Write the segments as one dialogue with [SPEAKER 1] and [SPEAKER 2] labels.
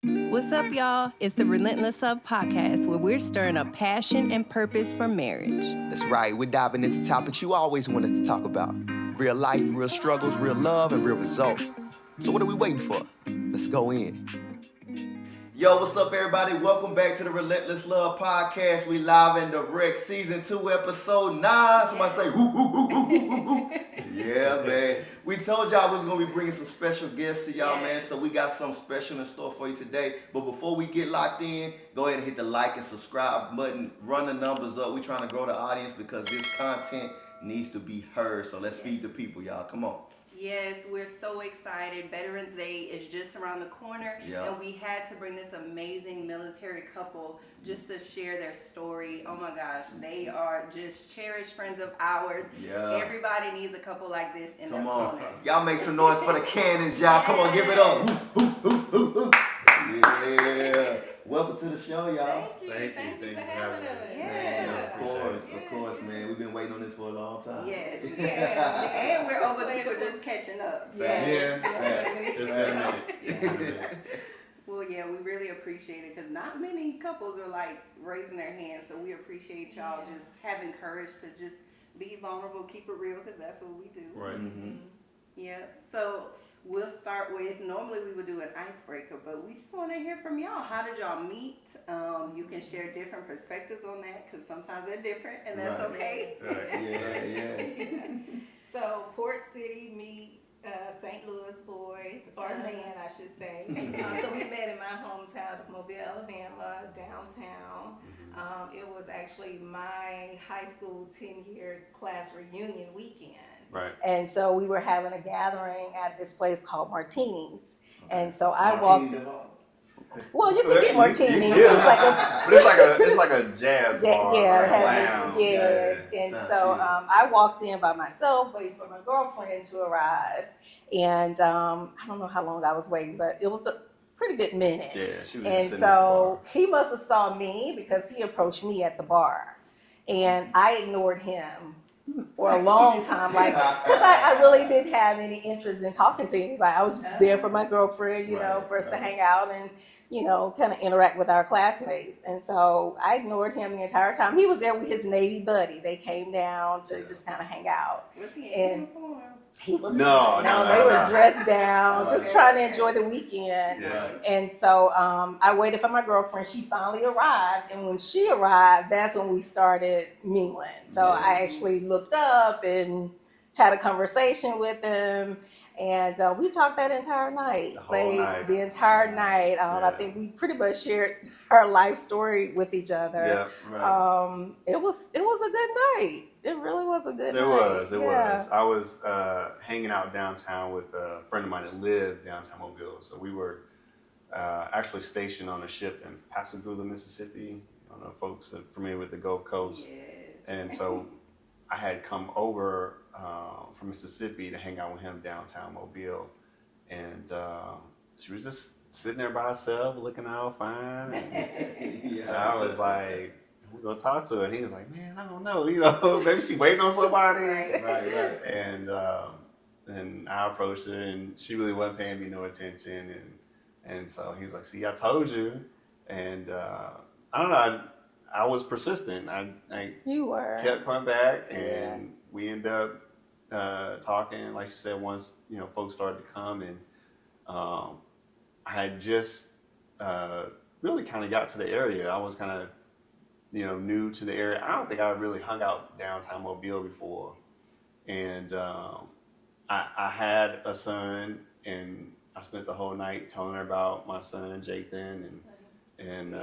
[SPEAKER 1] What's up, y'all? It's the Relentless podcast where we're stirring up passion and purpose for marriage.
[SPEAKER 2] That's right. We're diving into topics you always wanted to talk about. Real life, real struggles, real love, and real results. So what are we waiting for? Let's go in. Yo, what's up, everybody? Welcome back to the Relentless Love Podcast. We live and direct, season 2, episode 9. Somebody say, whoo, whoo, whoo, whoo, whoo, whoo. Yeah, man. We told y'all we was going to be bringing some special guests to y'all, man. So we got something special in store for you today. But before we get locked in, go ahead and hit the like and subscribe button. Run the numbers up. We're trying to grow the audience because this content needs to be heard. So let's feed the people, y'all. Come on.
[SPEAKER 1] Yes, we're so excited. Veterans Day is just around the corner, and we had to bring this amazing military couple just to share their story. Oh my gosh, they are just cherished friends of ours.
[SPEAKER 2] Yeah.
[SPEAKER 1] Everybody needs a couple like this in their corner.
[SPEAKER 2] Y'all make some noise for the cannons, y'all. Come on, give it up. Yeah. Welcome to the show, y'all.
[SPEAKER 1] Thank you for having us.
[SPEAKER 2] Yeah, of course, man. We've been waiting on this for a long time.
[SPEAKER 1] Yes, and we're over there for just catching up. Well, yeah, we really appreciate it because not many couples are like raising their hands, so we appreciate y'all just having courage to just be vulnerable, keep it real, because that's what we do.
[SPEAKER 3] Right.
[SPEAKER 2] Mm-hmm.
[SPEAKER 1] Yeah, so we'll start with, normally we would do an icebreaker, but we just want to hear from y'all. How did y'all meet? You can share different perspectives on that because sometimes they're different, and that's okay.
[SPEAKER 2] Yeah.
[SPEAKER 4] So Port City meets St. Louis boy, or man, I should say. So we met in my hometown of Mobile, Alabama, downtown. It was actually my high school 10-year class reunion weekend.
[SPEAKER 3] Right.
[SPEAKER 4] And so we were having a gathering at this place called Martini's. And so I walked. Well, you can get martinis.
[SPEAKER 3] Yeah. It's like a jazz bar.
[SPEAKER 4] Yeah,
[SPEAKER 3] lounge.
[SPEAKER 4] yes. And so I walked in by myself, waiting for my girlfriend to arrive. And I don't know how long I was waiting, but it was a pretty good minute.
[SPEAKER 3] Yeah, she was
[SPEAKER 4] And
[SPEAKER 3] just
[SPEAKER 4] so he must have saw me because he approached me at the bar. And I ignored him for a long time, like, because I really didn't have any interest in talking to anybody. I was just there for my girlfriend, for us to hang out and, kind of interact with our classmates. And so I ignored him the entire time. He was there with his Navy buddy. They came down to just kind of hang out.
[SPEAKER 1] Was he
[SPEAKER 4] And
[SPEAKER 1] in uniform?
[SPEAKER 4] he was
[SPEAKER 3] No,
[SPEAKER 4] they were dressed down, just trying to enjoy the weekend.
[SPEAKER 3] Yeah.
[SPEAKER 4] And so I waited for my girlfriend. She finally arrived, and when she arrived, that's when we started mingling. So I actually looked up and had a conversation with him, and we talked that entire night. The entire night. I think we pretty much shared our life story with each other.
[SPEAKER 3] Yeah, right.
[SPEAKER 4] It was a good night. It really was a good night.
[SPEAKER 3] It was. I was hanging out downtown with a friend of mine that lived downtown Mobile. So we were actually stationed on a ship in Pascagoula, Mississippi. I don't know if folks are familiar with the Gulf Coast.
[SPEAKER 1] Yes.
[SPEAKER 3] And so I had come over from Mississippi to hang out with him downtown Mobile. And she was just sitting there by herself, looking all fine. And I was like, we're gonna talk to her, and he was like, "Man, I don't know, maybe she's waiting on somebody."
[SPEAKER 2] Right.
[SPEAKER 3] And I approached her, and she really wasn't paying me no attention, and so he was like, "See, I told you," and I don't know, I was persistent. I
[SPEAKER 4] You were.
[SPEAKER 3] kept coming back, and we ended up talking. Like you said, once folks started to come, and I had just really kind of got to the area. I was kind of new to the area. I don't think I really hung out downtown Mobile before. And I had a son, and I spent the whole night telling her about my son, Jathan, and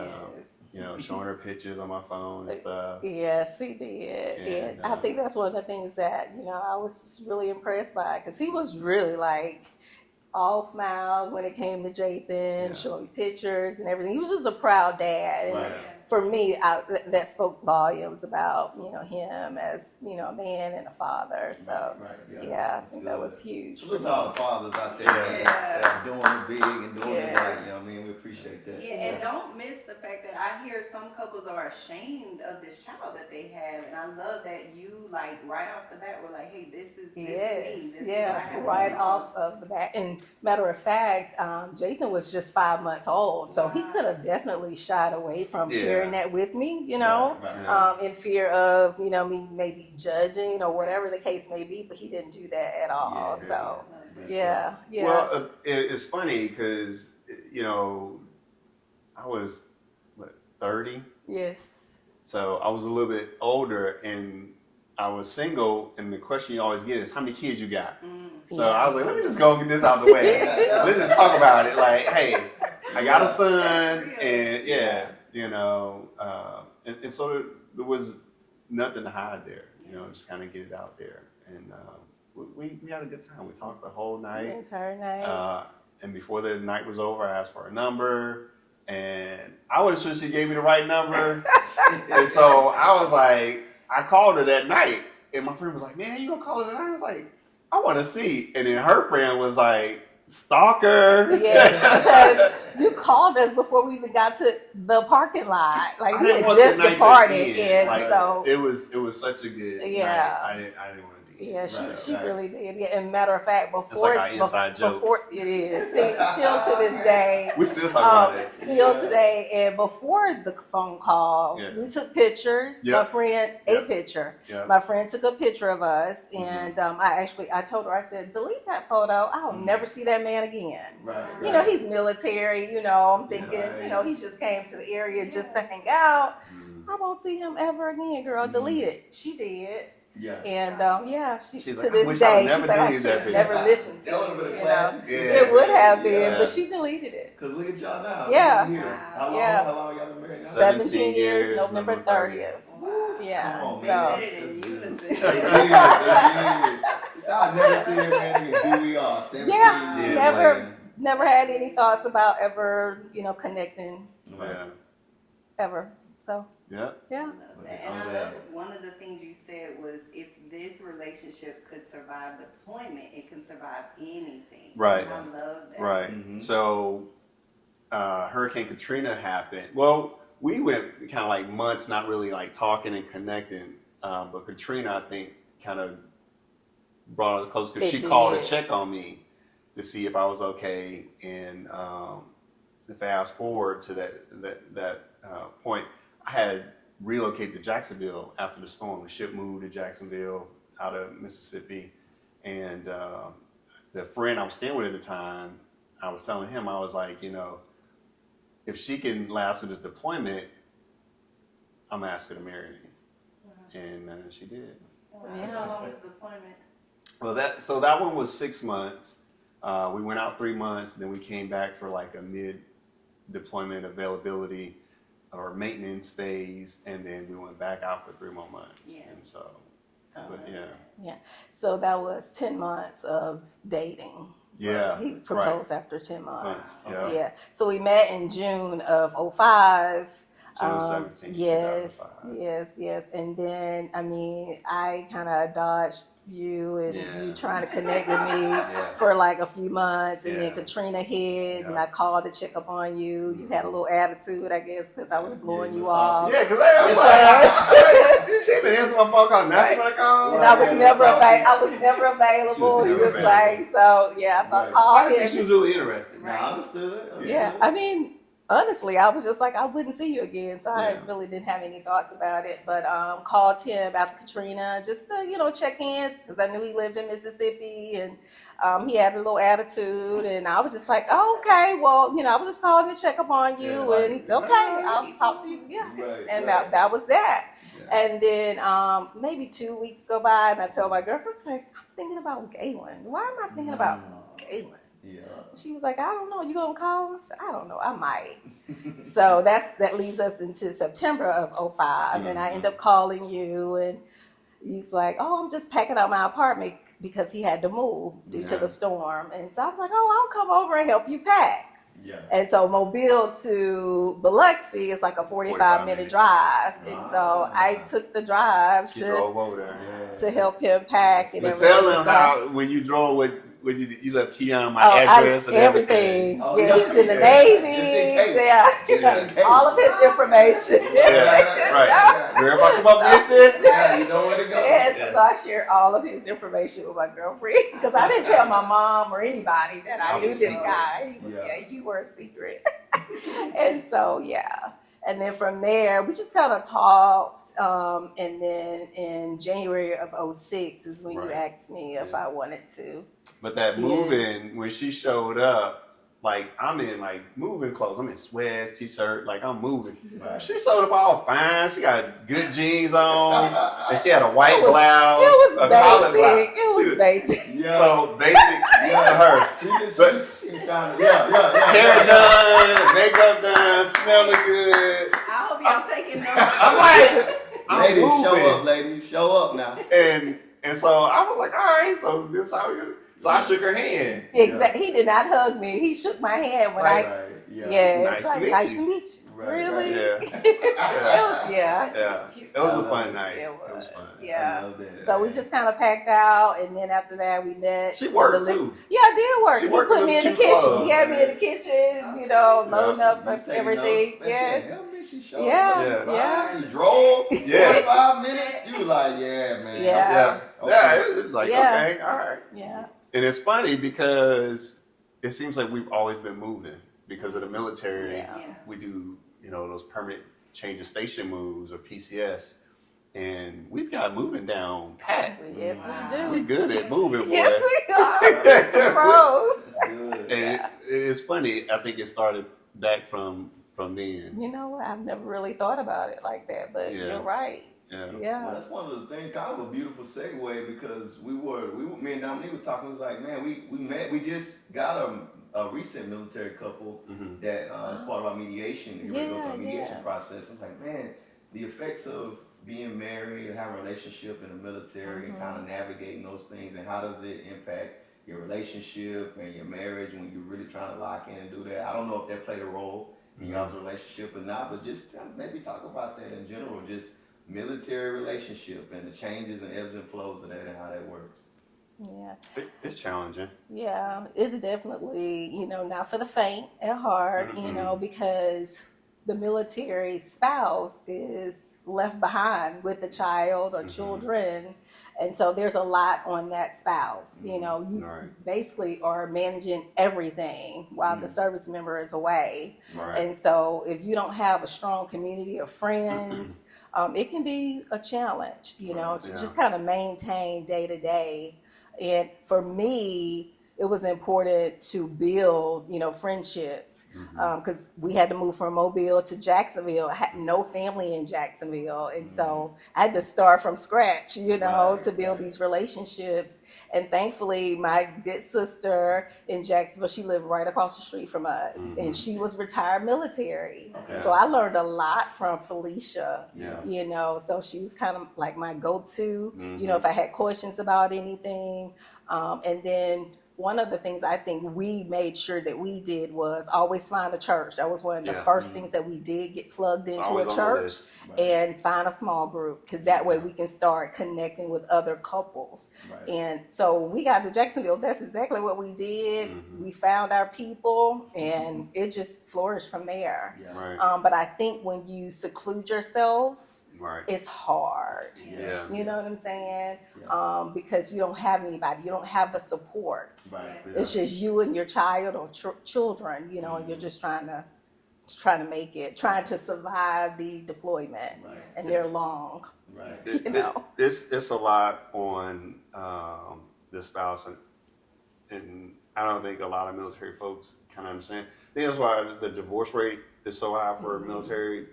[SPEAKER 3] showing her pictures on my phone and stuff.
[SPEAKER 4] Yes, he did. And I think that's one of the things that, I was just really impressed by, because he was really like all smiles when it came to Jathan, showing me pictures and everything. He was just a proud dad. And for me, that spoke volumes about, him as, a man and a father. So, I think that was huge.
[SPEAKER 2] Salute to all the fathers out there that are doing it big and doing it right. You know what I mean? We appreciate that.
[SPEAKER 1] Yeah, and don't miss the fact that I hear some couples are ashamed of this child that they have, and I love that you like right off the bat were like, "Hey, this is me. This is what I have
[SPEAKER 4] right off of the bat." And matter of fact, Jathan was just 5 months old, so he could have definitely shied away from sharing that with me, in fear of me maybe judging or whatever the case may be. But he didn't do that at all.
[SPEAKER 3] Well, it's funny because I was 30.
[SPEAKER 4] Yes.
[SPEAKER 3] So I was a little bit older, and I was single. And the question you always get is, "How many kids you got?" So I was like, "Let me just go get this out of the way. Let's just talk about it. Like, hey, I got a son, and and so there was nothing to hide there. Just kind of get it out there, and we had a good time. We talked the whole night,
[SPEAKER 4] the entire night.
[SPEAKER 3] And before the night was over, I asked for a number, and I wasn't sure she gave me the right number, and so I was like, I called her that night, and my friend was like, "Man, you gonna call her tonight?" I was like, "I want to see," and then her friend was like, "Stalker."
[SPEAKER 4] Yes, because you called us before we even got to the parking lot. Like we had just departed, and so
[SPEAKER 3] it was such a good night. I didn't want to do it.
[SPEAKER 4] Yeah, she really did. Yeah, and matter of fact, before
[SPEAKER 3] it's like our inside joke.
[SPEAKER 4] Before it is still to this day.
[SPEAKER 3] We still talk about it.
[SPEAKER 4] Still today, and before the phone call, we took pictures. My friend, a picture. My friend took a picture of us, and I told her, I said, "Delete that photo. I'll never see that man again."
[SPEAKER 2] Right.
[SPEAKER 4] He's military. I'm thinking, he just came to the area just to hang out. I won't see him ever again, girl. Delete it. She did.
[SPEAKER 2] Yeah.
[SPEAKER 4] And
[SPEAKER 3] she's
[SPEAKER 4] to
[SPEAKER 3] like,
[SPEAKER 4] this day, she's like, I
[SPEAKER 3] deleted that
[SPEAKER 4] should never listen to
[SPEAKER 2] That would have been a
[SPEAKER 4] it.
[SPEAKER 2] classic.
[SPEAKER 4] It would have been, but she deleted it.
[SPEAKER 2] Because look at y'all now.
[SPEAKER 4] Yeah.
[SPEAKER 2] How long y'all been married now?
[SPEAKER 4] 17 years, November 30th. Yeah.
[SPEAKER 2] Come on,
[SPEAKER 1] They
[SPEAKER 2] man.
[SPEAKER 1] said it in unison.
[SPEAKER 2] They did. So I've never seen that man again. Here we are, 17 years
[SPEAKER 4] never had any thoughts about ever, connecting ever. So.
[SPEAKER 3] Yeah.
[SPEAKER 4] Yeah.
[SPEAKER 1] And I love one of the things you said was, if this relationship could survive deployment, it can survive anything.
[SPEAKER 3] Right.
[SPEAKER 1] I love that.
[SPEAKER 3] Right. So Hurricane Katrina happened. Well, we went kind of like months not really like talking and connecting. But Katrina, I think, kind of brought us close because she called to check on me to see if I was okay. And to fast forward to that point, I had relocated to Jacksonville after the storm. The ship moved to Jacksonville out of Mississippi. And the friend I was staying with at the time, I was telling him, I was like, if she can last through this deployment, I'm going to ask her to marry me. Wow. And she did.
[SPEAKER 1] Wow. How long was the deployment?
[SPEAKER 3] Well, that one was 6 months. We went out 3 months, then we came back for like a mid-deployment availability or maintenance phase, and then we went back out for 3 more months.
[SPEAKER 1] Yeah.
[SPEAKER 3] And so,
[SPEAKER 4] So that was 10 months of dating.
[SPEAKER 3] Yeah.
[SPEAKER 4] He proposed after 10 months.
[SPEAKER 3] Yeah.
[SPEAKER 4] So we met in June of 2005.
[SPEAKER 3] June 17th.
[SPEAKER 4] Yes. And then, I kind of dodged you and you trying to connect with me for like a few months, and then Katrina hit, and I called to check up on you. You had a little attitude, I guess, because I was blowing you off.
[SPEAKER 3] Yeah, because I was like, she been answering my phone call, that's what I called.
[SPEAKER 4] And I was never available. He was like, so I called him.
[SPEAKER 3] She was really interested.
[SPEAKER 2] I understood.
[SPEAKER 4] Honestly, I was just like, I wouldn't see you again. So I really didn't have any thoughts about it. But called him after Katrina just to, check in, because I knew he lived in Mississippi, and he had a little attitude. And I was just like, oh, okay, well, I was just calling to check up on you. I'll talk to you. Yeah. And that was that. Yeah. And then maybe 2 weeks go by, and I tell my girlfriend, I'm thinking about Gaylan. Why am I thinking about Gaylan?
[SPEAKER 2] Yeah.
[SPEAKER 4] She was like, I don't know. You gonna call us? I don't know. I might. So that leads us into September of 2005, and I end up calling you, and he's like, oh, I'm just packing out my apartment because he had to move due to the storm, and so I was like, oh, I'll come over and help you pack.
[SPEAKER 2] Yeah.
[SPEAKER 4] And so Mobile to Biloxi is like a 45-minute drive. And so I took the drive
[SPEAKER 3] She drove over there.
[SPEAKER 4] to help him pack and
[SPEAKER 3] But
[SPEAKER 4] everything.
[SPEAKER 3] tell them how, when you drove with you left Keon my address and everything.
[SPEAKER 4] Oh, yeah, he's in the Navy. All of his information.
[SPEAKER 3] Right. Everybody come up missing.
[SPEAKER 2] Yeah, you know where to go.
[SPEAKER 4] Yeah, so I shared all of his information with my girlfriend because I didn't tell my mom or anybody that I knew this guy. You were a secret. And so, and then from there, we just kind of talked. And then in January of 2006 is when you asked me if I wanted to.
[SPEAKER 3] But that moving, when she showed up, like I'm in like moving clothes. I'm in sweats, t-shirt, like I'm moving. Right. She showed up all fine. She got good jeans on, and she had a white blouse.
[SPEAKER 4] It was
[SPEAKER 3] a
[SPEAKER 4] basic.
[SPEAKER 3] Blouse.
[SPEAKER 4] It was basic.
[SPEAKER 2] Yeah.
[SPEAKER 3] So basic, to her.
[SPEAKER 2] She kind of
[SPEAKER 3] hair done, makeup done, smelling good.
[SPEAKER 1] I hope y'all taking notes.
[SPEAKER 3] I'm like,
[SPEAKER 2] ladies,
[SPEAKER 3] moving.
[SPEAKER 2] show up, ladies, show up now.
[SPEAKER 3] And so I was like, all right, so this how we. So I shook her hand.
[SPEAKER 4] Exactly. He did not hug me. He shook my hand when it's like, nice to meet you.
[SPEAKER 2] Right,
[SPEAKER 4] really?
[SPEAKER 3] Yeah.
[SPEAKER 4] It was cute.
[SPEAKER 3] It was a fun night.
[SPEAKER 4] It was
[SPEAKER 3] fun.
[SPEAKER 4] Yeah.
[SPEAKER 2] I love that.
[SPEAKER 4] So we just kind of packed out, and then after that we met.
[SPEAKER 3] She worked too.
[SPEAKER 4] Yeah, I did work.
[SPEAKER 3] She
[SPEAKER 4] He
[SPEAKER 3] worked
[SPEAKER 4] put
[SPEAKER 3] in
[SPEAKER 4] me in the
[SPEAKER 3] the
[SPEAKER 4] kitchen.
[SPEAKER 3] club.
[SPEAKER 4] He had me in the kitchen, loading up everything. Yes.
[SPEAKER 2] She showed
[SPEAKER 4] Yeah.
[SPEAKER 2] up. She drove 45 minutes. You were like, yeah, man.
[SPEAKER 4] Yeah.
[SPEAKER 3] Yeah, it's like, okay, all right.
[SPEAKER 4] Yeah.
[SPEAKER 3] And it's funny because it seems like we've always been moving because of the military.
[SPEAKER 4] Yeah.
[SPEAKER 3] We do, those permanent change of station moves or PCS. And we've got moving down pat.
[SPEAKER 4] Yes, we do.
[SPEAKER 3] We good at moving, boy.
[SPEAKER 4] Yes, we are. Pros.
[SPEAKER 3] And it's funny. I think it started back from then.
[SPEAKER 4] You know what? I've never really thought about it like that, but you're right.
[SPEAKER 3] Yeah.
[SPEAKER 2] Well, that's one of the things, kind of a beautiful segue, because me and Dominique were talking. It was like, man, we met. We just got a recent military couple that is part of our mediation. Mediation process. I'm like, man, the effects of being married and having a relationship in the military and kind of navigating those things, and how does it impact your relationship and your marriage when you're really trying to lock in and do that. I don't know if that played a role in y'all's relationship or not, but just maybe talk about that in general, just military relationship and the changes and ebbs and flows of that and how that works.
[SPEAKER 4] Yeah.
[SPEAKER 3] It's challenging.
[SPEAKER 4] Yeah, it's definitely, not for the faint at heart, because the military spouse is left behind with the child or children. And so there's a lot on that spouse. You basically are managing everything while the service member is away.
[SPEAKER 3] Right.
[SPEAKER 4] And so if you don't have a strong community of friends, it can be a challenge, to just kind of maintain day to day. And for me, it was important to build, friendships, because we had to move from Mobile to Jacksonville. I had no family in Jacksonville. And so I had to start from scratch, to build these relationships. And thankfully, my good sister in Jacksonville, she lived right across the street from us. And she was retired military. Okay. So I learned a lot from Felicia, so she was kind of like my go-to, if I had questions about anything. And then one of the things I think we made sure that we did was always find a church. That was one of the first things that we did, get plugged into
[SPEAKER 3] always
[SPEAKER 4] a church and find a small group, because that way we can start connecting with other couples. Right. And so we got to Jacksonville. That's exactly what we did. We found our people, and it just flourished from there. Yeah. Right. But I think when you seclude yourself, it's hard. Yeah. You know what I'm saying? Yeah. Because you don't have anybody. You don't have the support. Right. Yeah. It's just you and your child or children, and you're just trying to make it, trying to survive the deployment. Right. And they're long. Right.
[SPEAKER 3] It's a lot on the spouse, and I don't think a lot of military folks kind of understand. I think that's why the divorce rate is so high for military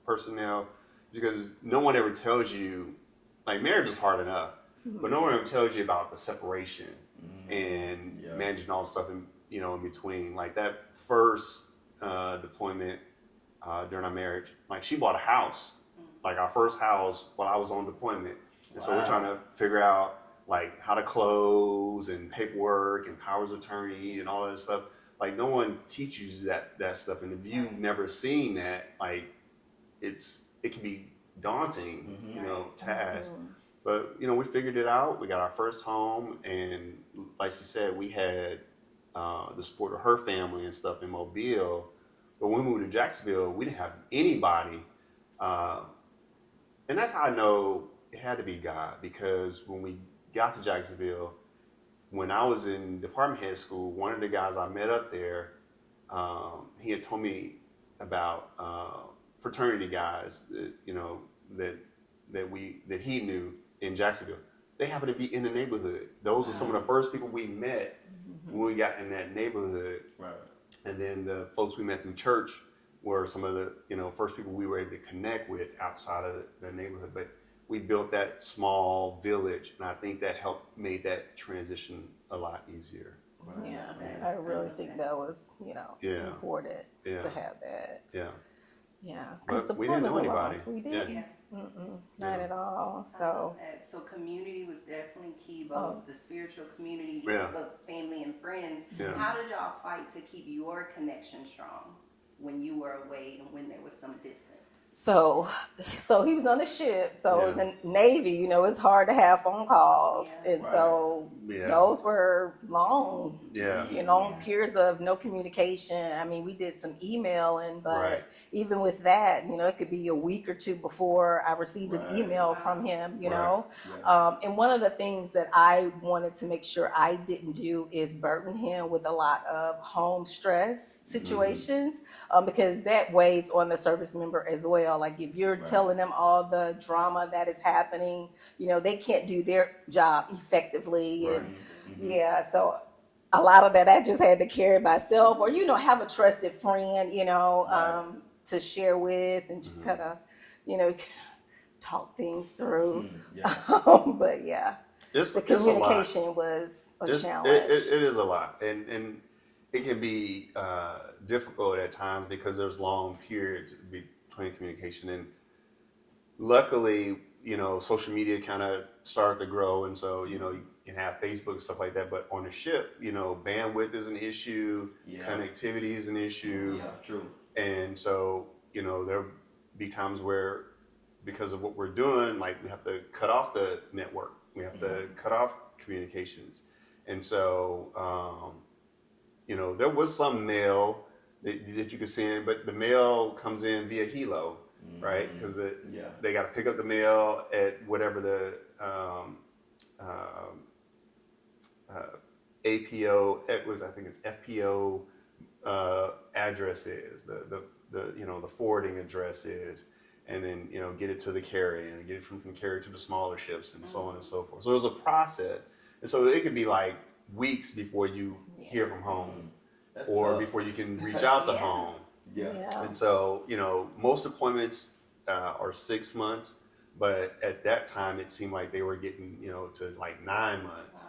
[SPEAKER 3] personnel, because no one ever tells you, like, marriage is hard enough, but no one ever tells you about the separation and managing all the stuff in between. Like that first deployment during our marriage, like she bought a house, like our first house while I was on deployment. And so we're trying to figure out like how to close and paperwork and powers of attorney and all that stuff. like no one teaches you that stuff, and if you've never seen that, like it can be daunting, you know, task. But you know, we figured it out. We got our first home, and like you said, we had the support of her family and stuff in Mobile. But when we moved to Jacksonville, we didn't have anybody, and that's how I know it had to be God, because when we got to Jacksonville, when I was in department head school, one of the guys I met up there, he had told me about fraternity guys that, you know, that he knew in Jacksonville. They happened to be in the neighborhood. Those were some of the first people we met when we got in that neighborhood.
[SPEAKER 2] Right.
[SPEAKER 3] And then the folks we met through church were some of the, you know, first people we were able to connect with outside of the neighborhood. But we built that small village, and I think that made that transition a lot easier.
[SPEAKER 2] Right.
[SPEAKER 4] Yeah, I really think that was, you know, important to have that.
[SPEAKER 3] Yeah.
[SPEAKER 4] Yeah, because
[SPEAKER 3] we didn't know anybody.
[SPEAKER 4] We didn't.
[SPEAKER 1] Yeah.
[SPEAKER 4] Not at all. So.
[SPEAKER 1] So community was definitely key, both the spiritual community,
[SPEAKER 3] Yeah.
[SPEAKER 1] both family and friends.
[SPEAKER 3] Yeah.
[SPEAKER 1] How did y'all fight to keep your connection strong when you were away and when there was some distance?
[SPEAKER 4] So he was on the ship. So in the Navy, you know, it's hard to have phone calls, and so those were long, you know, periods of no communication. I mean, we did some emailing, but even with that, you know, it could be a week or two before I received an email from him. You know, and one of the things that I wanted to make sure I didn't do is burden him with a lot of home stress situations, because that weighs on the service member as well. Like if you're telling them all the drama that is happening, you know, they can't do their job effectively. And so a lot of that I just had to carry myself, or, you know, have a trusted friend, you know, to share with, and just kind of, you know, talk things through. But the communication was a challenge.
[SPEAKER 3] It is a lot. And it can be difficult at times because there's long periods between communication. And luckily, you know, social media kind of started to grow, and so, you know, you can have Facebook and stuff like that. But on the ship, you know, bandwidth is an issue, connectivity is an issue.
[SPEAKER 2] Yeah, true.
[SPEAKER 3] And so, you know, there'll be times where, because of what we're doing, like we have to cut off the network, we have to cut off communications. And so, you know, there was some mail that you could send, but the mail comes in via Helo, right? Because they got to pick up the mail at whatever the APO, I think it's FPO address is, the you know, the forwarding address is, and then, you know, get it to the carrier, and get it from the carrier to the smaller ships, and so on and so forth. So there's a process, and so it could be like weeks before you hear from home.
[SPEAKER 2] That's
[SPEAKER 3] or
[SPEAKER 2] tough.
[SPEAKER 3] Before you can reach out to home. And so, you know, most deployments are 6 months, but at that time it seemed like they were getting, you know, to like 9 months.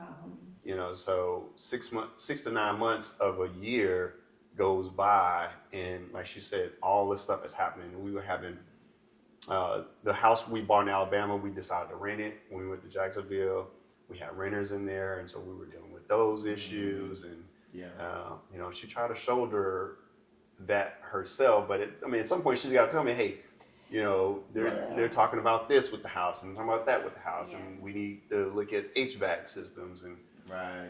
[SPEAKER 3] You know, so 6 to 9 months of a year goes by, and like she said, all this stuff is happening. We were having the house we bought in Alabama, we decided to rent it when we went to Jacksonville. We had renters in there, and so we were dealing with those issues, and you know, she tried to shoulder that herself, but I mean, at some point she's got to tell me, hey, you know, they're talking about this with the house, and talking about that with the house, and we need to look at HVAC systems, and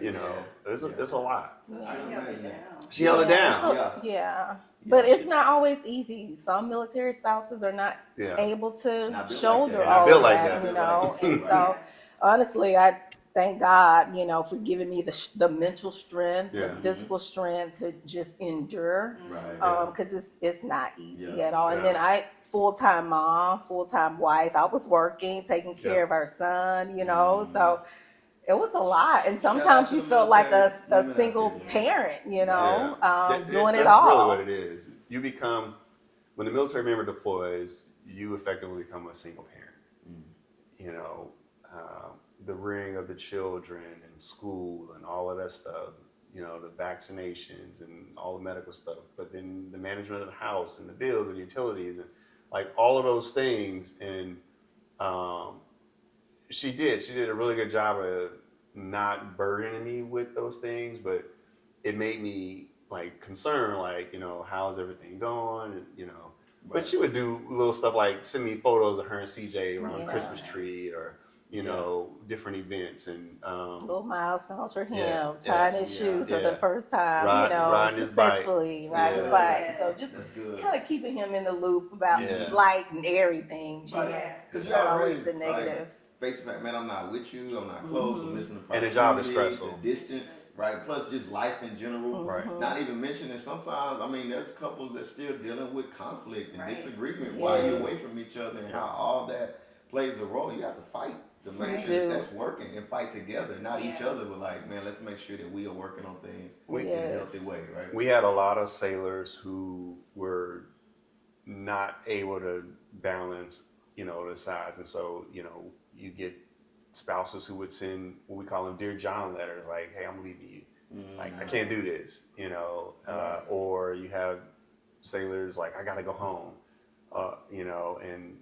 [SPEAKER 3] you know, there's a lot. She held it down.
[SPEAKER 4] But it's not always easy. Some military spouses are not able to shoulder all of that, you know, and so honestly, I thank God, you know, for giving me the mental strength, the physical strength to just endure, because it's not easy at all. And then full-time mom, full-time wife, I was working, taking care of our son, you know, so it was a lot. And sometimes you felt like a single parent, you know, doing it all.
[SPEAKER 3] That's really what it is. You become, when the military member deploys, you effectively become a single parent. You know, the rearing of the children and school and all of that stuff, you know, the vaccinations and all the medical stuff, but then the management of the house and the bills and utilities and like all of those things. And she did a really good job of not burdening me with those things, but it made me like concern, like, how's everything going, and. But she would do little stuff like send me photos of her and CJ around the Christmas tree, or different events, and
[SPEAKER 4] little milestones for him, tying his shoes for the first time,
[SPEAKER 3] riding
[SPEAKER 4] successfully riding his bike. So just kind of keeping him in the loop about light and everything.
[SPEAKER 2] Because
[SPEAKER 4] not always the negative.
[SPEAKER 2] Face back, man, I'm not with you. I'm not close. I'm missing the proximity,
[SPEAKER 3] and the job is stressful.
[SPEAKER 2] The distance, right? Plus, just life in general.
[SPEAKER 3] Right.
[SPEAKER 2] Not even mentioning sometimes. I mean, there's couples that still dealing with conflict and disagreement while you're away from each other, and how all that plays a role. You have to fight to make sure that's working, and fight together, not each other. But like, man, let's make sure that we are working on things in a healthy way, right?
[SPEAKER 3] We had a lot of sailors who were not able to balance, the sides, and so you get spouses who would send what we call them Dear John letters, like, hey, I'm leaving you. Like, I can't do this, or you have sailors like, I got to go home, and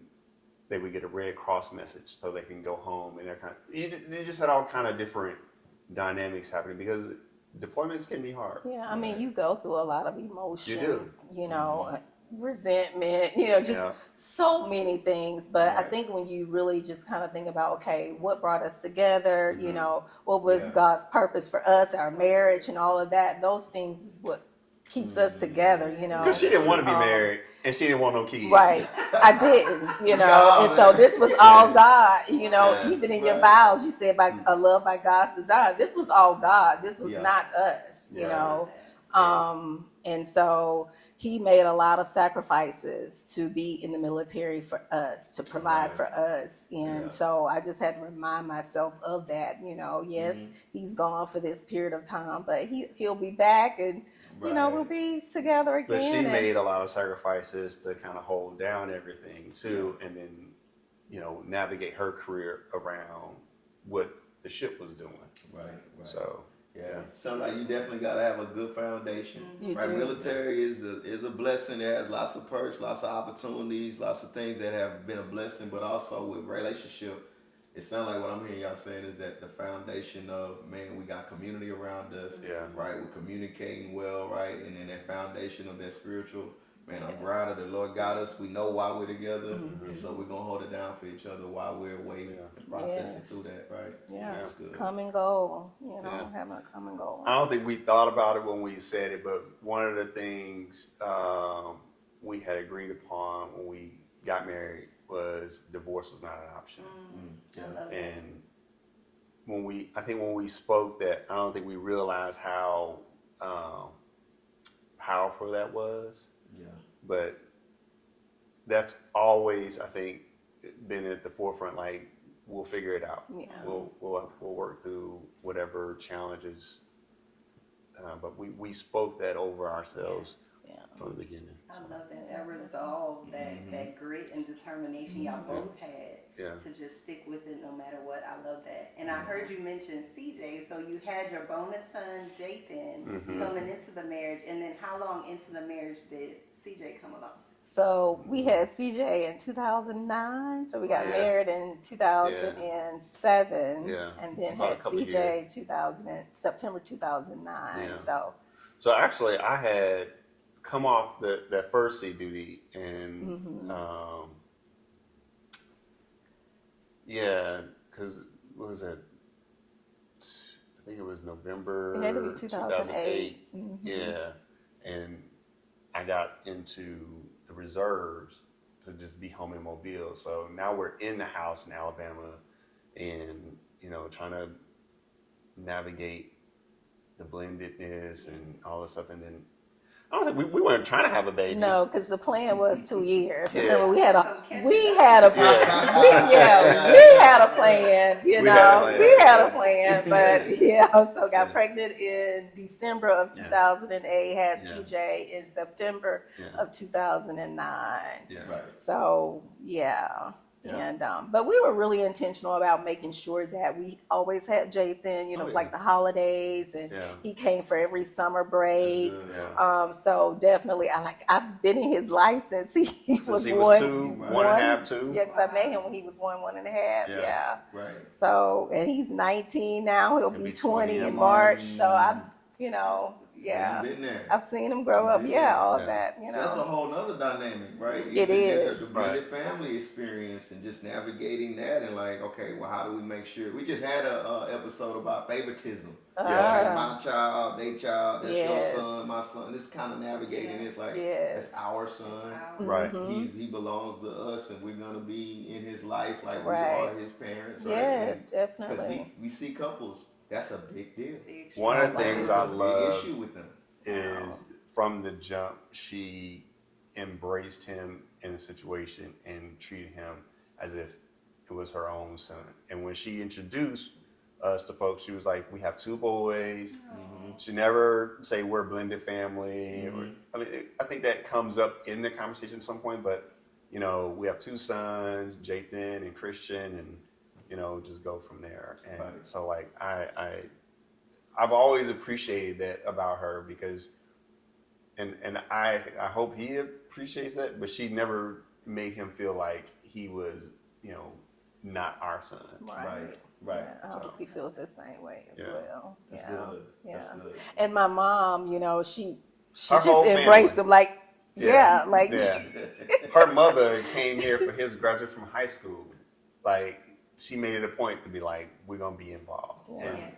[SPEAKER 3] they would get a Red Cross message so they can go home. And they just had all kind of different dynamics happening because deployments can be hard.
[SPEAKER 4] Yeah, I mean, you go through a lot of emotions, resentment, just so many things. But I think when you really just kind of think about, okay, what brought us together, what was God's purpose for us, our marriage and all of that, those things is what keeps us together,
[SPEAKER 3] Because she didn't want to be married and she didn't want no kids.
[SPEAKER 4] Right. I didn't, and so this was all God, even in your vows, you said by a love by God's design. This was all God. This was not us, and so he made a lot of sacrifices to be in the military for us, to provide for us. And so I just had to remind myself of that, yes, he's gone for this period of time, but he'll be back, and, we'll be together again.
[SPEAKER 3] But she made a lot of sacrifices to kind of hold down everything too. And then, navigate her career around what the ship was doing.
[SPEAKER 2] Right.
[SPEAKER 3] So.
[SPEAKER 2] Yeah, sounds like you definitely got to have a good foundation.
[SPEAKER 4] You
[SPEAKER 2] right,
[SPEAKER 4] do.
[SPEAKER 2] Military is a blessing. It has lots of perks, lots of opportunities, lots of things that have been a blessing. But also with relationship, it sounds like what I'm hearing y'all saying is that the foundation of, man, we got community around us. Right, we're communicating well, right, and then that foundation of that spiritual. Man, I'm glad that the Lord got us. We know why we're together, and so we're gonna hold it down for each other while we're away and processing through that, right?
[SPEAKER 4] Yeah,
[SPEAKER 2] that's good.
[SPEAKER 4] Come and go, having a come and go.
[SPEAKER 3] I don't think we thought about it when we said it, but one of the things we had agreed upon when we got married was divorce was not an option. And when we spoke that, I don't think we realized how powerful that was.
[SPEAKER 2] Yeah.
[SPEAKER 3] But that's always, I think, been at the forefront. Like, we'll figure it out.
[SPEAKER 4] Yeah.
[SPEAKER 3] We'll work through whatever challenges. But we spoke that over ourselves from the beginning.
[SPEAKER 1] I love that resolve, that grit and determination y'all both had to just stick with it no matter what. I love that. And I heard you mention CJ, so you had your bonus son Jathan coming into the marriage, and then how long into the marriage did CJ come along?
[SPEAKER 4] So we had CJ in 2009, so we got married in 2007, and then had CJ September 2009.
[SPEAKER 3] So actually, I had come off that first sea duty, and because what was it? I think it was November.
[SPEAKER 4] It had to be 2008.
[SPEAKER 3] Yeah, and I got into the reserves to just be home in Mobile. So now we're in the house in Alabama, and trying to navigate the blendedness and all this stuff, and then. I don't think we weren't trying to have a baby.
[SPEAKER 4] No, because the plan was 2 years.
[SPEAKER 3] Yeah.
[SPEAKER 4] Remember, we had a plan. We had a plan. We had a plan. But so got pregnant in December of 2008. Had CJ in September of 2009. So And but we were really intentional about making sure that we always had Jathan, like the holidays, and he came for every summer break. So definitely, I've been in his life since he was one and a half, 2. Yeah, because I met him when he was 1.5. Yeah.
[SPEAKER 2] Right.
[SPEAKER 4] So, and he's 19 now. He'll be 20 in March. So I'm, Yeah.
[SPEAKER 2] So you've been there.
[SPEAKER 4] I've seen them grow up. Yeah, all of that. You
[SPEAKER 2] So that's a
[SPEAKER 4] know.
[SPEAKER 2] whole nother dynamic, right?
[SPEAKER 4] It is.
[SPEAKER 2] The blended family experience and just navigating that and like, okay, well, how do we make sure? We just had a episode about favoritism. Like my child, they child, that's your son, my son. This kind of navigating this like that's our son,
[SPEAKER 3] right?
[SPEAKER 2] He belongs to us, and we're gonna be in his life like we are his parents. Right?
[SPEAKER 4] Yes,
[SPEAKER 2] and,
[SPEAKER 4] definitely.
[SPEAKER 2] We see couples. That's a big deal.
[SPEAKER 3] One of the things I love
[SPEAKER 2] issue with them
[SPEAKER 3] is from the jump, she embraced him in a situation and treated him as if it was her own son. And when she introduced us to folks, she was like, "We have 2 boys." She never say we're a blended family. Or, I mean, I think that comes up in the conversation at some point. But you know, we have 2 sons, Jathan and Christian, and you know, just go from there. And so, like, I've always appreciated that about her because, and I hope he appreciates that. But she never made him feel like he was, you know, not our son.
[SPEAKER 2] Right.
[SPEAKER 4] Yeah, I hope he feels the same way as well.
[SPEAKER 2] That's good.
[SPEAKER 4] Yeah.
[SPEAKER 2] That's good.
[SPEAKER 4] And my mom, you know, she
[SPEAKER 3] Her
[SPEAKER 4] just
[SPEAKER 3] whole
[SPEAKER 4] embraced him like,
[SPEAKER 3] Her mother came here for his graduate from high school. Like, she made it a point to be like, we're gonna be involved.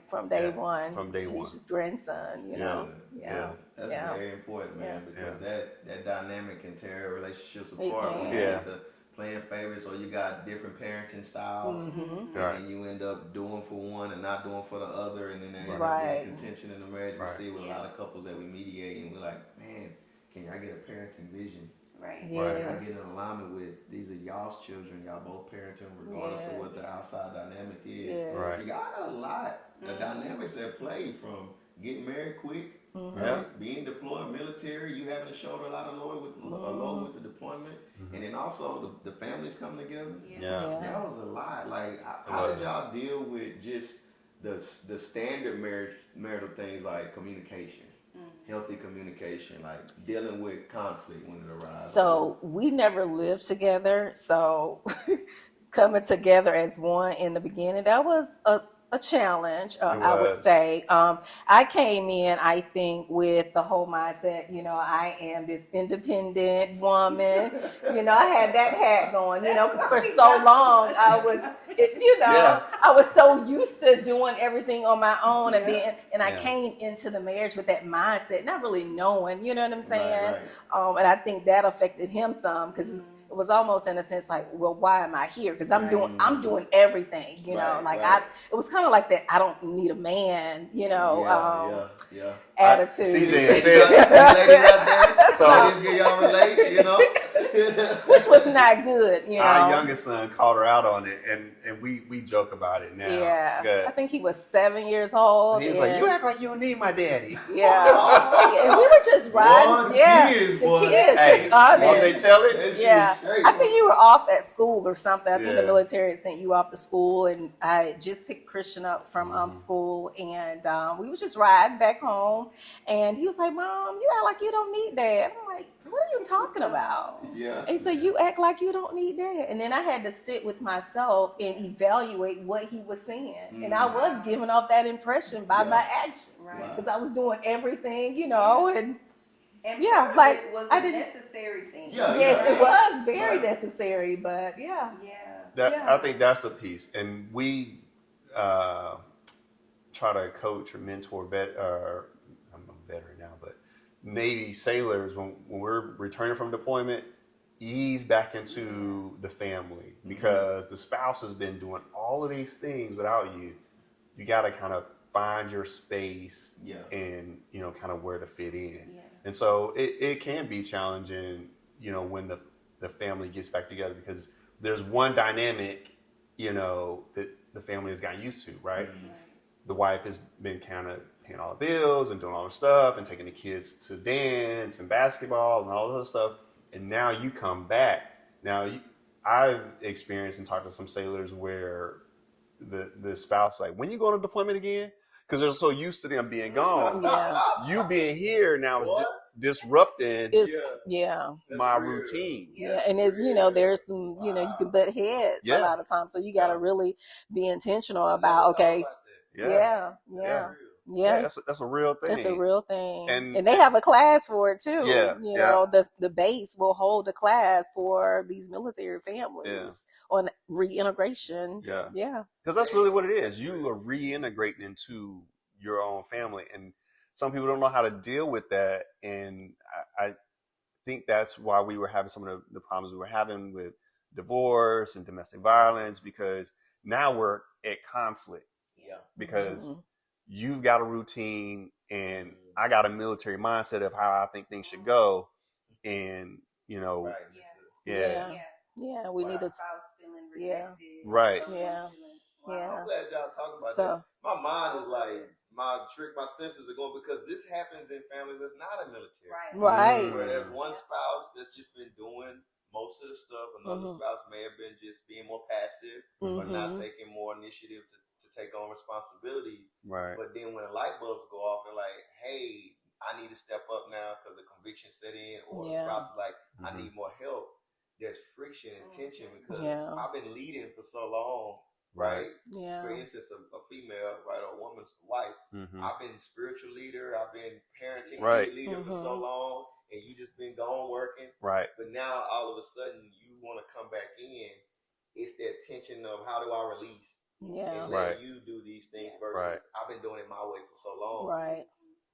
[SPEAKER 4] From day one.
[SPEAKER 3] From day one.
[SPEAKER 4] She's his grandson, you know. Yeah.
[SPEAKER 2] That's very important, man, because that dynamic can tear relationships apart when you get to playing favorites, or you got different parenting styles, and then you end up doing for one and not doing for the other, and then there ends up being contention in the marriage. We see with a lot of couples that we mediate, and we're like, man, can y'all get a parenting vision?
[SPEAKER 1] Right.
[SPEAKER 2] Can I get in alignment with these are y'all's children, y'all both parenting regardless of what the outside dynamic is. Y'all got a lot of dynamics that play from getting married quick, being deployed military, you having to shoulder a lot of load with the deployment, and then also the families coming together. That was a lot. Like, how did y'all deal with just the standard marital things like communication? Healthy communication, like dealing with conflict when it arises. So
[SPEAKER 4] we never lived together, so coming together as one in the beginning, that was a challenge, I would say. I came in, I think, with the whole mindset, you know, I am this independent woman. You know, I had that hat going, you know, because for so long I was, I was so used to doing everything on my own and I came into the marriage with that mindset, not really knowing, you know what I'm saying? And I think that affected him some because it was almost in a sense like, well, why am I here? Because I'm doing everything, you know. Like it was kind of like that. I don't need a man, you know. Attitude.
[SPEAKER 3] CJ said,
[SPEAKER 2] so y'all relate, you know.
[SPEAKER 4] Which was not good, you know.
[SPEAKER 3] Our youngest son called her out on it, and we joke about it now.
[SPEAKER 4] Yeah, I think he was 7 years old.
[SPEAKER 3] He was like, "You act like you don't need my daddy."
[SPEAKER 4] Yeah, and we were just riding.
[SPEAKER 2] Kids,
[SPEAKER 3] just won't they tell it?
[SPEAKER 4] Yeah, I think you were off at school or something. I think the military had sent you off to school, and I just picked Christian up from school, and we were just riding back home, and he was like, "Mom, you act like you don't need dad." I'm like, "What are you talking about?"
[SPEAKER 2] Yeah.
[SPEAKER 4] And so you act like you don't need that. And then I had to sit with myself and evaluate what he was saying. And I was giving off that impression by my actions. Because I was doing everything, you know, and like
[SPEAKER 1] it was
[SPEAKER 4] I
[SPEAKER 1] a
[SPEAKER 4] didn't
[SPEAKER 1] necessary thing.
[SPEAKER 4] it was very necessary, but
[SPEAKER 3] I think that's the piece. And we try to coach or mentor I'm a veteran now, but Navy sailors, when we're returning from deployment, ease back into the family because the spouse has been doing all of these things without you. You got to kind of find your space and, you know, kind of where to fit in. And so it can be challenging, you know, when the family gets back together because there's one dynamic, you know, that the family has gotten used to, right? The wife has been kind of paying all the bills and doing all the stuff and taking the kids to dance and basketball and all this other stuff. And now you come back. Now I've experienced and talked to some sailors where the spouse like, when you going to deployment again? Because they're so used to them being gone. You being here now is disrupting my routine.
[SPEAKER 4] And you know, there's some, you know, you can butt heads a lot of times. So you got to really be intentional about, okay. Yeah.
[SPEAKER 3] That's a real thing.
[SPEAKER 4] It's a real thing.
[SPEAKER 3] And
[SPEAKER 4] they have a class for it too.
[SPEAKER 3] Yeah.
[SPEAKER 4] You know, the base will hold a class for these military families on reintegration.
[SPEAKER 3] Yeah.
[SPEAKER 4] Yeah.
[SPEAKER 3] Because that's really what it is. You are reintegrating into your own family. And some people don't know how to deal with that. And I think that's why we were having some of the problems we were having with divorce and domestic violence, because now we're at conflict.
[SPEAKER 2] Yeah.
[SPEAKER 3] Because you've got a routine and I got a military mindset of how I think things should go. And, you know,
[SPEAKER 4] Yeah, we need to.
[SPEAKER 1] Spouse feeling
[SPEAKER 4] Yeah.
[SPEAKER 1] rejected.
[SPEAKER 3] Right.
[SPEAKER 4] Yeah. Yeah.
[SPEAKER 2] I'm glad y'all talking about that. My mind is like, my senses are going, because this happens in families that's not a military.
[SPEAKER 4] Right.
[SPEAKER 2] Where there's one spouse that's just been doing most of the stuff. Another spouse may have been just being more passive or not taking more initiative to take on responsibility.
[SPEAKER 3] Right.
[SPEAKER 2] But then when the light bulbs go off, they're like, hey, I need to step up now because the conviction set in, or the spouse is like, I need more help. There's friction and tension because I've been leading for so long. Right.
[SPEAKER 4] Yeah.
[SPEAKER 2] For instance, a female, right, or a woman's wife. I've been spiritual leader. I've been parenting leader for so long, and you just been gone working.
[SPEAKER 3] Right.
[SPEAKER 2] But now all of a sudden you want to come back in. It's that tension of how do I release and let you do these things versus I've been doing it my way for so long.
[SPEAKER 4] Right.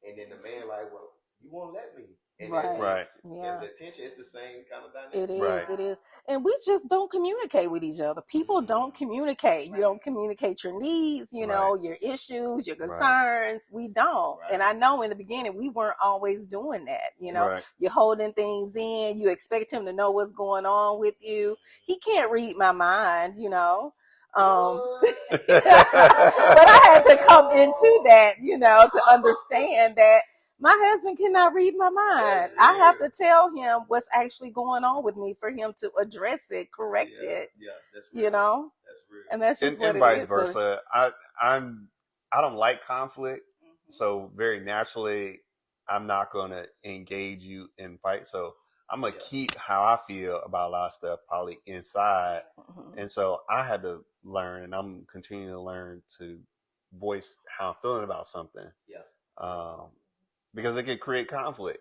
[SPEAKER 2] And then the man like, well, you won't let me. And the tension is the same kind of dynamic.
[SPEAKER 4] It is. It is. And we just don't communicate with each other. People don't communicate. You don't communicate your needs, you know, your issues, your concerns. We don't. And I know in the beginning we weren't always doing that. You know, you're holding things in. You expect him to know what's going on with you. He can't read my mind, you know. But I had to come into that, you know, to understand that my husband cannot read my mind. I have to tell him what's actually going on with me for him to address it, correct it.
[SPEAKER 2] Yeah, that's real.
[SPEAKER 4] You know,
[SPEAKER 2] that's real.
[SPEAKER 4] And that's just what
[SPEAKER 3] and
[SPEAKER 4] it
[SPEAKER 3] vice
[SPEAKER 4] is.
[SPEAKER 3] versa. I don't like conflict, so very naturally, I'm not going to engage you in fight. So I'm gonna keep how I feel about a lot of stuff probably inside, and so I had to learn, and I'm continuing to learn to voice how I'm feeling about something. Because it could create conflict,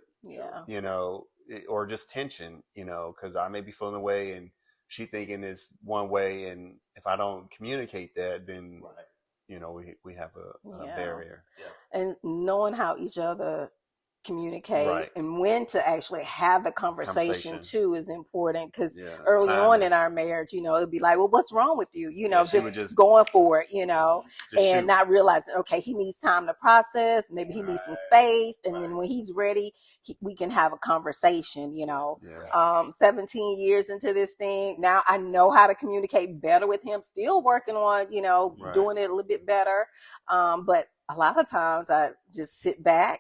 [SPEAKER 3] you know, or just tension, you know, because I may be feeling a way and she thinking this one way, and if I don't communicate that, then you know we have a barrier.
[SPEAKER 4] And knowing how each other communicate and when to actually have the conversation too is important, because early on in our marriage, you know, it'd be like, well, what's wrong with you, you know, just going for it, you know, and not realizing, okay, he needs time to process, maybe he needs some space, and then when he's ready, we can have a conversation, you know. 17 years into this thing now, I know how to communicate better with him, still working on, you know, doing it a little bit better, but a lot of times I just sit back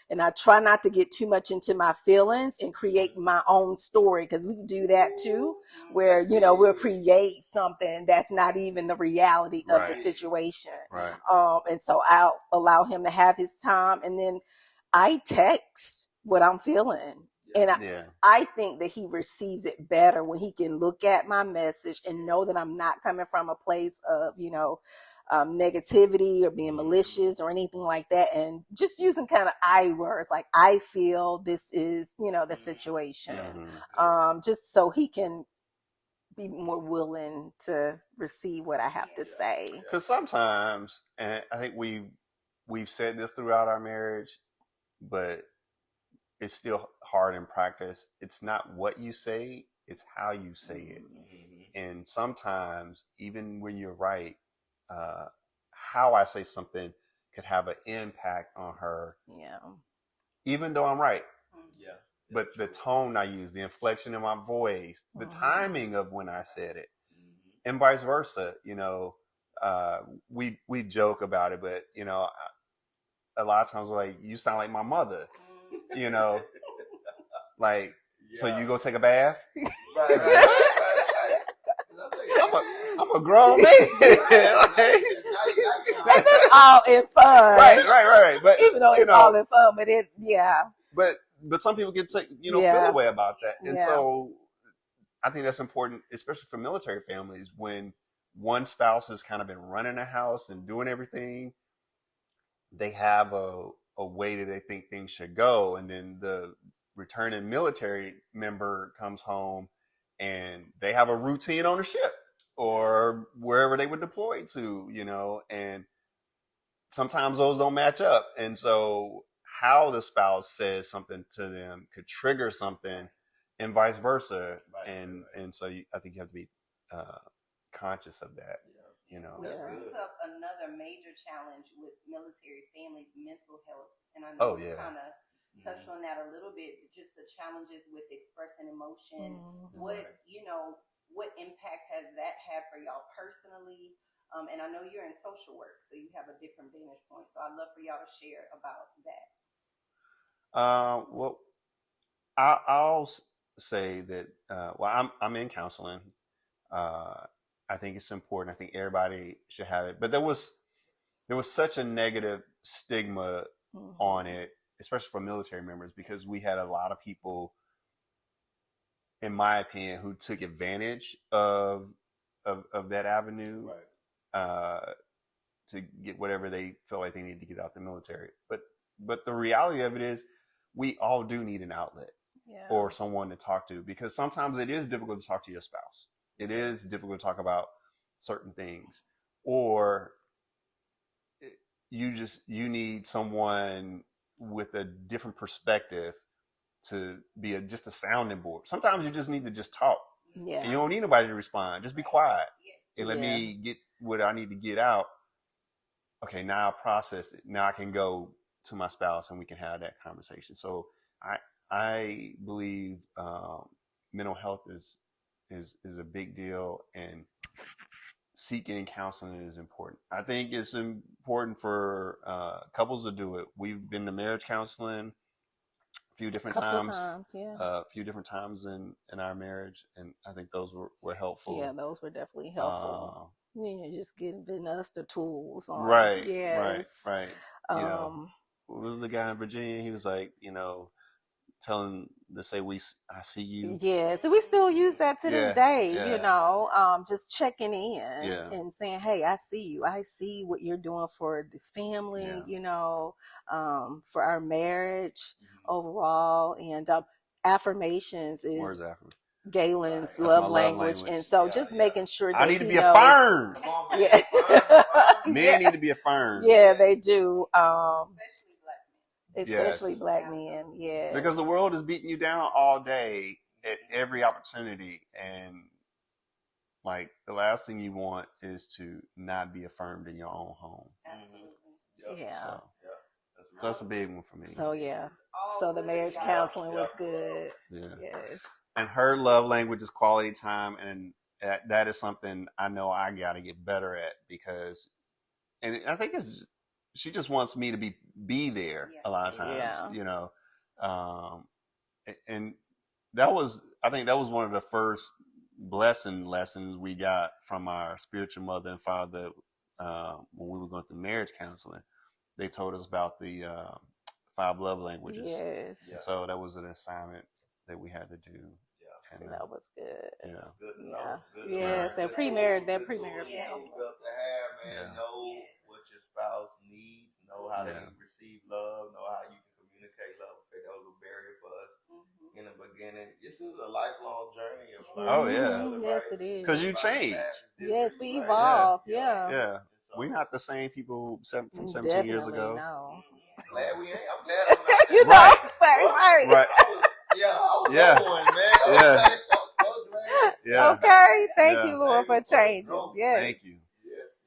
[SPEAKER 4] and I try not to get too much into my feelings and create my own story, because we do that too, where, you know, we'll create something that's not even the reality of the situation. And so I'll allow him to have his time, and then I text what I'm feeling. And I think that he receives it better when he can look at my message and know that I'm not coming from a place of, you know, negativity or being malicious or anything like that, and just using kind of I words like, I feel this is, you know, the situation, just so he can be more willing to receive what I have to say.
[SPEAKER 3] Because sometimes, and I think we've said this throughout our marriage, but it's still hard in practice. It's not what you say, it's how you say it. And sometimes, even when you're right, how I say something could have an impact on her. Even though I'm right. But the tone I use, the inflection in my voice, the timing of when I said it, and vice versa. You know, we joke about it, but you know, a lot of times we're like, you sound like my mother. You know, like, so you go take a bath. I'm a grown man.
[SPEAKER 4] And that's all in fun.
[SPEAKER 3] Right. But
[SPEAKER 4] even though it's all in fun, but it,
[SPEAKER 3] But some people can take, you know, feel a way about that. And so I think that's important, especially for military families, when one spouse has kind of been running the house and doing everything. they have a way that they think things should go, and then the returning military member comes home and they have a routine on the ship or wherever they were deployed to, and sometimes those don't match up. And so how the spouse says something to them could trigger something and vice versa. And so I think you have to be conscious of that.
[SPEAKER 1] Which brings up another major challenge with military families, mental health. And I know you kind of touched on that a little bit, just the challenges with expressing emotion. What impact has that had for y'all personally? And I know you're in social work, so you have a different vantage point. So I'd love for y'all to share about that.
[SPEAKER 3] Well, I'll say that, I'm in counseling. I think it's important. I think everybody should have it. But there was such a negative stigma on it, especially for military members, because we had a lot of people, in my opinion, who took advantage of that avenue to get whatever they felt like they needed to get out the military. But the reality of it is, we all do need an outlet or someone to talk to, because sometimes it is difficult to talk to your spouse. It is difficult to talk about certain things, or you need someone with a different perspective to be just a sounding board. Sometimes you just need to just talk. Yeah. And you don't need nobody to respond. Just be quiet and let me get what I need to get out. Okay, now I processed it. Now I can go to my spouse and we can have that conversation. So I believe mental health is a big deal, and seeking counseling is important. I think it's important for couples to do it. We've been to marriage counseling a few different times in our marriage, and I think those were helpful.
[SPEAKER 4] Yeah, those were definitely helpful. Just giving us the tools.
[SPEAKER 3] Right. What was the guy in Virginia? He was like, telling to say I see you.
[SPEAKER 4] Yeah, so we still use that to this day, just checking in and saying, hey, I see you. I see what you're doing for this family, for our marriage overall. And affirmations is Gaylan's love language. And so just making sure that
[SPEAKER 3] I need to be affirmed. Men need to be affirmed.
[SPEAKER 4] Yeah, they do. Especially black men, yes.
[SPEAKER 3] Because the world is beating you down all day at every opportunity, and like the last thing you want is to not be affirmed in your own home.
[SPEAKER 1] Absolutely.
[SPEAKER 4] Yeah.
[SPEAKER 3] So that's a big one for me.
[SPEAKER 4] So so the marriage counseling was good.
[SPEAKER 3] Yeah.
[SPEAKER 4] Yes.
[SPEAKER 3] And her love language is quality time, and that is something I know I got to get better at, because, and I think she just wants me to be there a lot of times, and I think that was one of the first blessing lessons we got from our spiritual mother and father when we were going through marriage counseling. They told us about the 5 love languages.
[SPEAKER 4] Yes.
[SPEAKER 3] Yeah. So that was an assignment that we had to do.
[SPEAKER 4] Yeah. And that was good.
[SPEAKER 3] Yeah.
[SPEAKER 4] Good. Yes. That pre-marriage.
[SPEAKER 2] Know what your spouse needs. Know how they receive love. Know how you can communicate love. I think that was a barrier for us in the beginning. This is a lifelong journey of learning.
[SPEAKER 3] Oh yeah.
[SPEAKER 4] Yes, it is.
[SPEAKER 3] Because you change.
[SPEAKER 4] Yes, we evolve. Yeah.
[SPEAKER 3] We're not the same people from 17
[SPEAKER 4] Definitely
[SPEAKER 3] years ago.
[SPEAKER 4] No.
[SPEAKER 2] Glad we ain't. I'm glad I'm not.
[SPEAKER 4] You know what I'm saying?
[SPEAKER 3] Right.
[SPEAKER 2] I was man. I was so glad.
[SPEAKER 3] Yeah.
[SPEAKER 4] Okay. Thank you, Lord, for changes. Yes.
[SPEAKER 3] Thank you.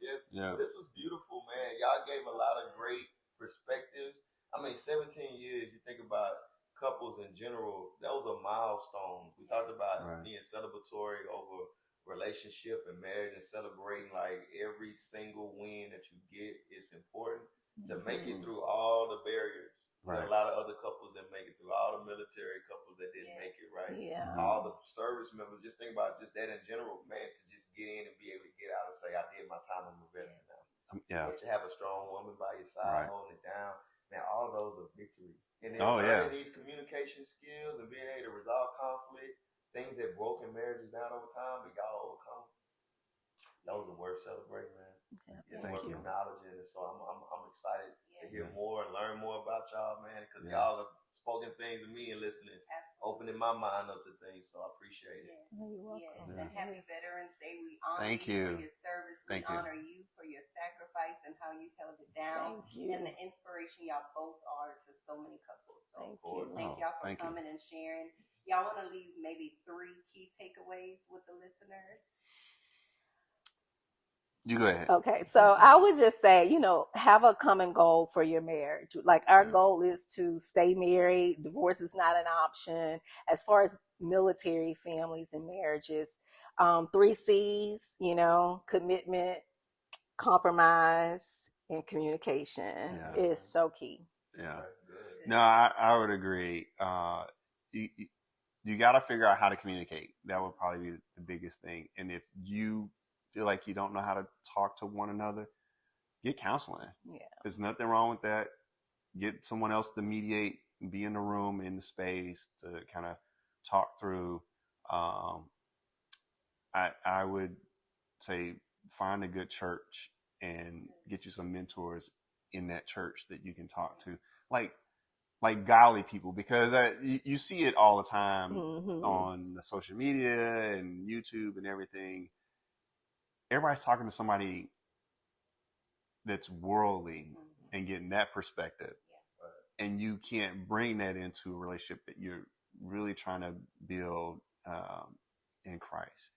[SPEAKER 2] Yes.
[SPEAKER 3] Yeah.
[SPEAKER 2] This was beautiful, man. Y'all gave a lot of great perspectives. I mean, 17 years, you think about couples in general, that was a milestone. We talked about being celebratory over relationship and marriage, and celebrating like every single win that you get is important to make it through all the barriers. There are a lot of other couples that make it through, all the military couples that didn't make it, right?
[SPEAKER 4] Yeah.
[SPEAKER 2] All the service members, just think about just that in general, man, to just get in and be able to get out and say, I did my time, I'm a veteran now. But to have a strong woman by your side, holding it down, man, all of those are victories. And then learning these communication skills and being able to resolve conflict, things that broken marriages down over time, but y'all overcome. Those are worth celebrating, man. It's worth acknowledging, and so I'm excited to hear more and learn more about y'all, man, because y'all have spoken things to me and listening, opening my mind up to things. So I appreciate it.
[SPEAKER 4] You're welcome.
[SPEAKER 1] Yes. And happy Veterans Day. We honor
[SPEAKER 3] Thank
[SPEAKER 1] you
[SPEAKER 3] you.
[SPEAKER 1] for your service. We
[SPEAKER 3] Thank you.
[SPEAKER 1] honor you for your sacrifice and how you held it down.
[SPEAKER 4] Thank you.
[SPEAKER 1] And the inspiration y'all both are to so many couples. So
[SPEAKER 4] Thank you.
[SPEAKER 1] thank y'all for coming and sharing. Y'all want to leave maybe 3 key takeaways with the listeners?
[SPEAKER 3] You go ahead.
[SPEAKER 4] Okay, so I would just say, have a common goal for your marriage. Like our goal is to stay married. Divorce is not an option. As far as military families and marriages, 3 C's, commitment, compromise, and communication is so key.
[SPEAKER 3] Yeah. No, I would agree. You got to figure out how to communicate. That would probably be the biggest thing. And if you feel like you don't know how to talk to one another, get counseling.
[SPEAKER 4] Yeah.
[SPEAKER 3] There's nothing wrong with that. Get someone else to mediate, be in the room, in the space to kind of talk through. I would say find a good church and get you some mentors in that church that you can talk to. Like godly people, because you see it all the time on the social media and YouTube and everything. Everybody's talking to somebody that's worldly and getting that perspective. And you can't bring that into a relationship that you're really trying to build in Christ.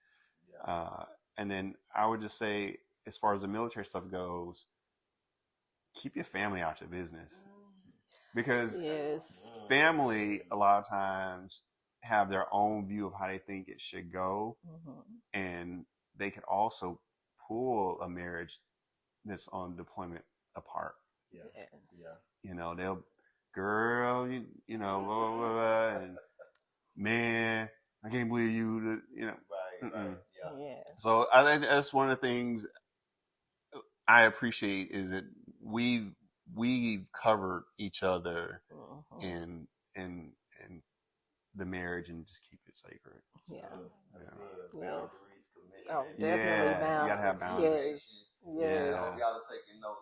[SPEAKER 3] And then I would just say, as far as the military stuff goes, keep your family out your business. Because family, a lot of times, have their own view of how they think it should go. And they could also pull a marriage that's on deployment apart. They'll, girl, blah, blah, blah, and man, I can't believe you,
[SPEAKER 2] Right.
[SPEAKER 3] So I think that's one of the things I appreciate is that we've covered each other in the marriage and just keep it sacred.
[SPEAKER 2] Boundaries, commitment.
[SPEAKER 4] Oh, definitely boundaries.
[SPEAKER 3] You gotta have boundaries.
[SPEAKER 4] Yes.
[SPEAKER 2] Y'all are taking notes.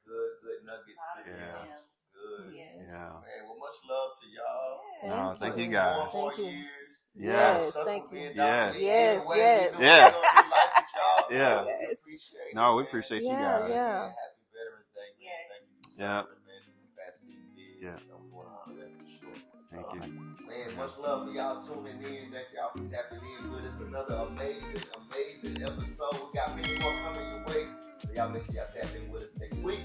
[SPEAKER 2] Those are good nuggets. Good.
[SPEAKER 3] Yeah.
[SPEAKER 2] Man, well, much love to y'all.
[SPEAKER 3] Thank you guys.
[SPEAKER 2] More years.
[SPEAKER 3] Yes.
[SPEAKER 4] Thank you.
[SPEAKER 3] Yes.
[SPEAKER 2] We appreciate it.
[SPEAKER 3] No, we appreciate you guys.
[SPEAKER 2] Yeah. Happy Veterans Day, man. Thank you for serving, man. Capacity you did.
[SPEAKER 3] Yeah.
[SPEAKER 2] We want to honor that for sure.
[SPEAKER 3] Thank you.
[SPEAKER 2] Man, much love for y'all tuning in. Thank y'all for tapping in with us. Another amazing episode. We got many more coming your way. So y'all make sure y'all tap in with us next week.